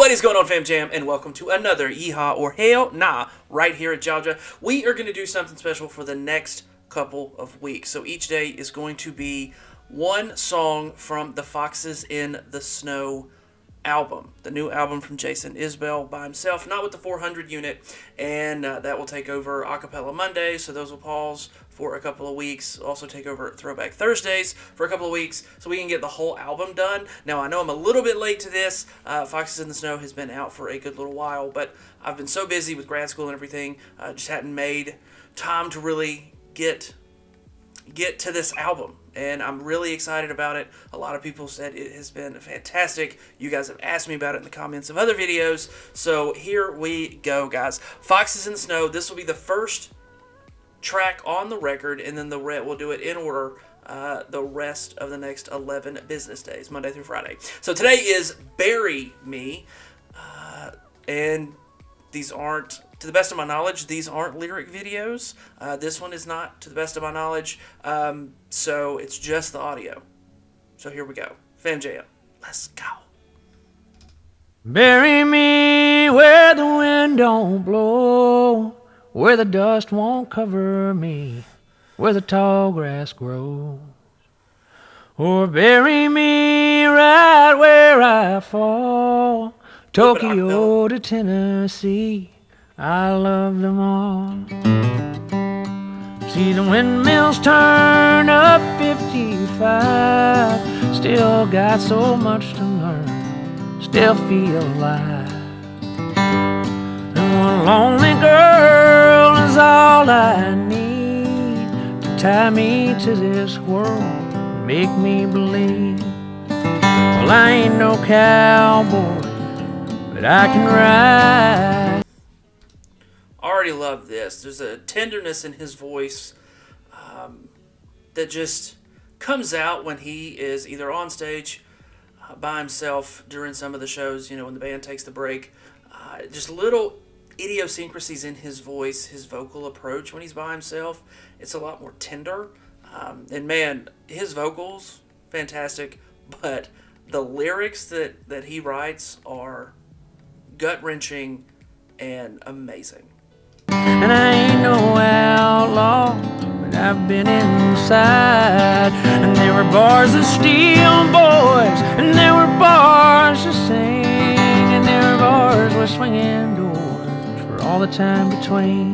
What is going on, Fam Jam, and welcome to another Yeehaw or Hellnaw right here at Georgia. We are going to do something special for the next couple of weeks. So each day is going to be one song from the Foxes in the Snow album, the new album from Jason Isbell by himself, not with the 400 unit, and that will take over Acapella Monday, so those will pause for a couple of weeks, also take over Throwback Thursdays for a couple of weeks, so we can get the whole album done. Now, I know I'm a little bit late to this. Foxes in the Snow has been out for a good little while, but I've been so busy with grad school and everything, just hadn't made time to really get to this album, and I'm really excited about it. A lot of people said it has been fantastic. You guys have asked me about it in the comments of other videos, so here we go, guys. Foxes in the Snow. This will be the first track on the record, and then we'll do it in order the rest of the next 11 business days, Monday through Friday. So today is Bury Me, and these aren't, to the best of my knowledge, these aren't lyric videos. This one is not, to the best of my knowledge. So it's just the audio. So here we go. Fam Jam, let's go. Bury me where the wind don't blow, where the dust won't cover me, where the tall grass grows. Or bury me right where I fall, Tokyo to Tennessee, I love them all. See the windmills turn up 55, still got so much to learn, still feel alive. And one lonely girl is all I need to tie me to this world, make me believe. Well, I ain't no cowboy, but I can ride. Already love this. There's a tenderness in his voice that just comes out when he is either on stage by himself during some of the shows, you know, when the band takes the break. Just little idiosyncrasies in his voice, his vocal approach when he's by himself. It's a lot more tender. And man, his vocals, fantastic. But the lyrics that he writes are gut-wrenching and amazing. And I ain't no outlaw, but I've been inside. And there were bars of steel, boys, and there were bars to sing, and there were bars with swinging doors for all the time between.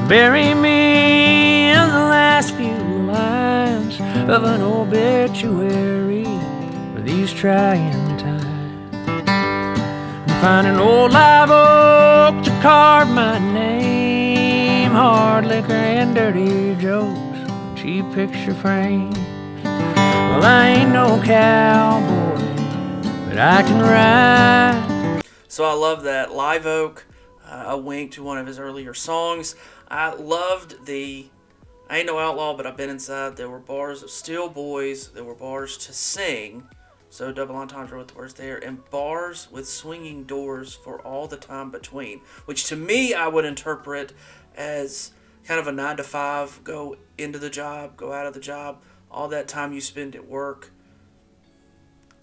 Bury me in the last few lines of an obituary for these trying times, and find an old live oak to carve my name, hard liquor and dirty jokes, cheap picture frames. Well, I ain't no cowboy, but I can ride. So I love that. Live Oak, a wink to one of his earlier songs. I loved the I Ain't No Outlaw, but I've Been Inside. There were bars of Steel Boys. There were bars to sing. So double entendre with the words there. And bars with swinging doors for all the time between. Which to me, I would interpret as kind of a 9 to 5. Go into the job, go out of the job. All that time you spend at work.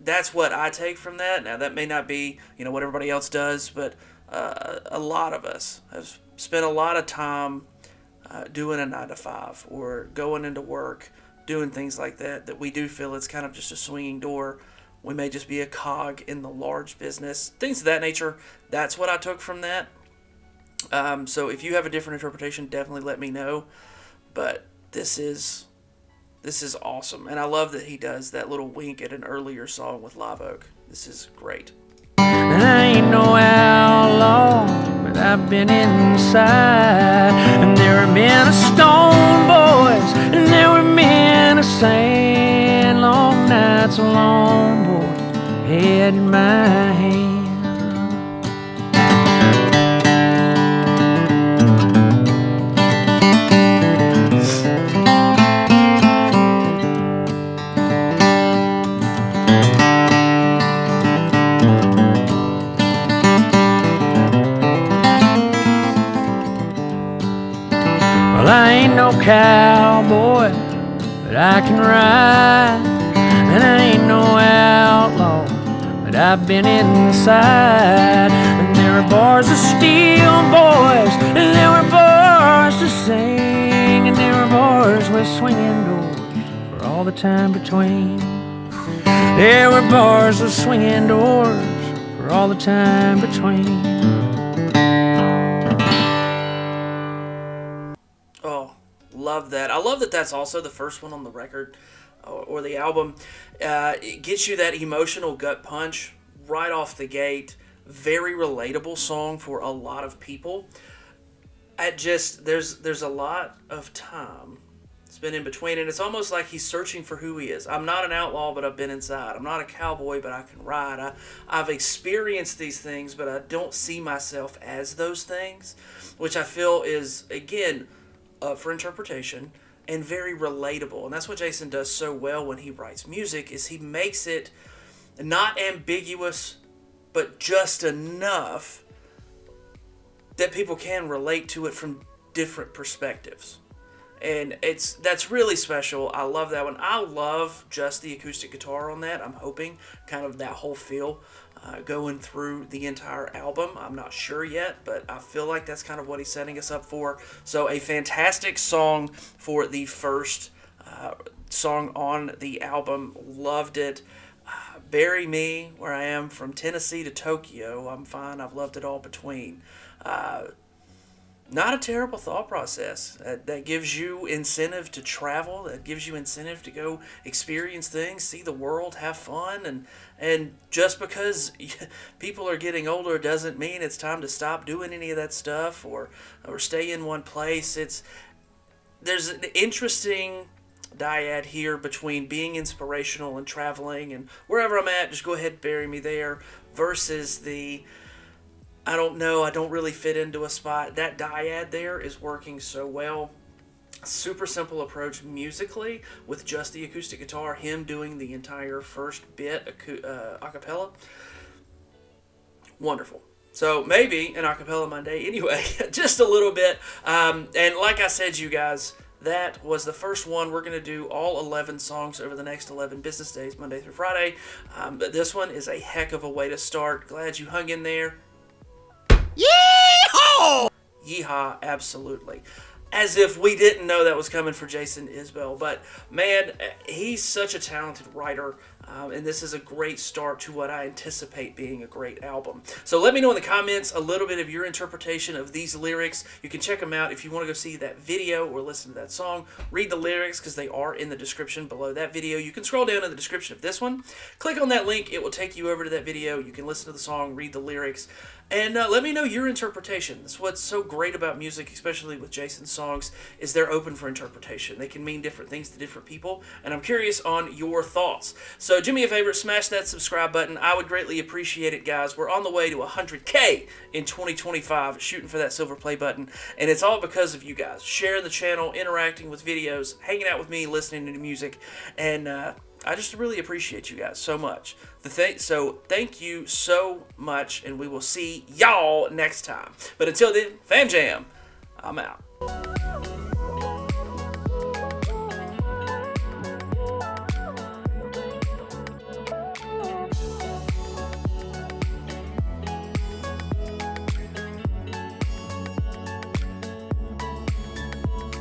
That's what I take from that. Now, that may not be, you know, what everybody else does, but a lot of us have spent a lot of time doing a 9 to 5 or going into work, doing things like that we do feel it's kind of just a swinging door. We may just be a cog in the large business, things of that nature. That's what I took from that. So if you have a different interpretation, definitely let me know. But this is awesome, and I love that he does that little wink at an earlier song with Live Oak. This is great. And I ain't no outlaw, but I've been inside. And there were men of stone, boys, and there were men of sand. Long nights alone, boy, head in my hand. cowboy, but I can ride. And I ain't no outlaw, but I've been inside. And there were bars of steel, boys, and there were bars to sing, and there were bars with swinging doors for all the time between. There were bars with swinging doors for all the time between. Oh, love that. I love that that's also the first one on the record or the album. It gets you that emotional gut punch right off the gate. Very relatable song for a lot of people. There's a lot of time spent in between, and it's almost like he's searching for who he is. I'm not an outlaw, but I've been inside. I'm not a cowboy, but I can ride. I've experienced these things, but I don't see myself as those things, which I feel is, again, up for interpretation and very relatable. And that's what Jason does so well when he writes music, is he makes it not ambiguous, but just enough that people can relate to it from different perspectives. And that's really special. I love that one. I love just the acoustic guitar on that. I'm hoping kind of that whole feel going through the entire album. I'm not sure yet, but I feel like that's kind of what he's setting us up for. So a fantastic song for the first song on the album. Loved it. Bury Me Where I Am, from Tennessee to Tokyo. I'm fine. I've loved it all between. Not a terrible thought process. That gives you incentive to travel. That gives you incentive to go experience things, see the world, have fun. And just because people are getting older doesn't mean it's time to stop doing any of that stuff or stay in one place. There's an interesting dyad here between being inspirational and traveling and wherever I'm at, just go ahead and bury me there, versus the I don't know, I don't really fit into a spot. That dyad there is working so well. Super simple approach musically with just the acoustic guitar, him doing the entire first bit a cappella. Wonderful. So maybe an acapella Monday anyway, just a little bit. And like I said, you guys, that was the first one. We're going to do all 11 songs over the next 11 business days, Monday through Friday. But this one is a heck of a way to start. Glad you hung in there. Yeehaw! Yeehaw, absolutely. As if we didn't know that was coming for Jason Isbell. But, man, he's such a talented writer, and this is a great start to what I anticipate being a great album. So let me know in the comments a little bit of your interpretation of these lyrics. You can check them out if you want to go see that video or listen to that song. Read the lyrics because they are in the description below that video. You can scroll down in the description of this one. Click on that link. It will take you over to that video. You can listen to the song, read the lyrics, and let me know your interpretation. That's what's so great about music, especially with Jason's songs, is they're open for interpretation. They can mean different things to different people, and I'm curious on your thoughts. So do me a favor, smash that subscribe button. I would greatly appreciate it, guys. We're on the way to 100K in 2025, shooting for that silver play button, and it's all because of you guys. Sharing the channel, interacting with videos, hanging out with me, listening to music, and I just really appreciate you guys so much. So thank you so much, and we will see y'all next time. But until then, Fam Jam, I'm out.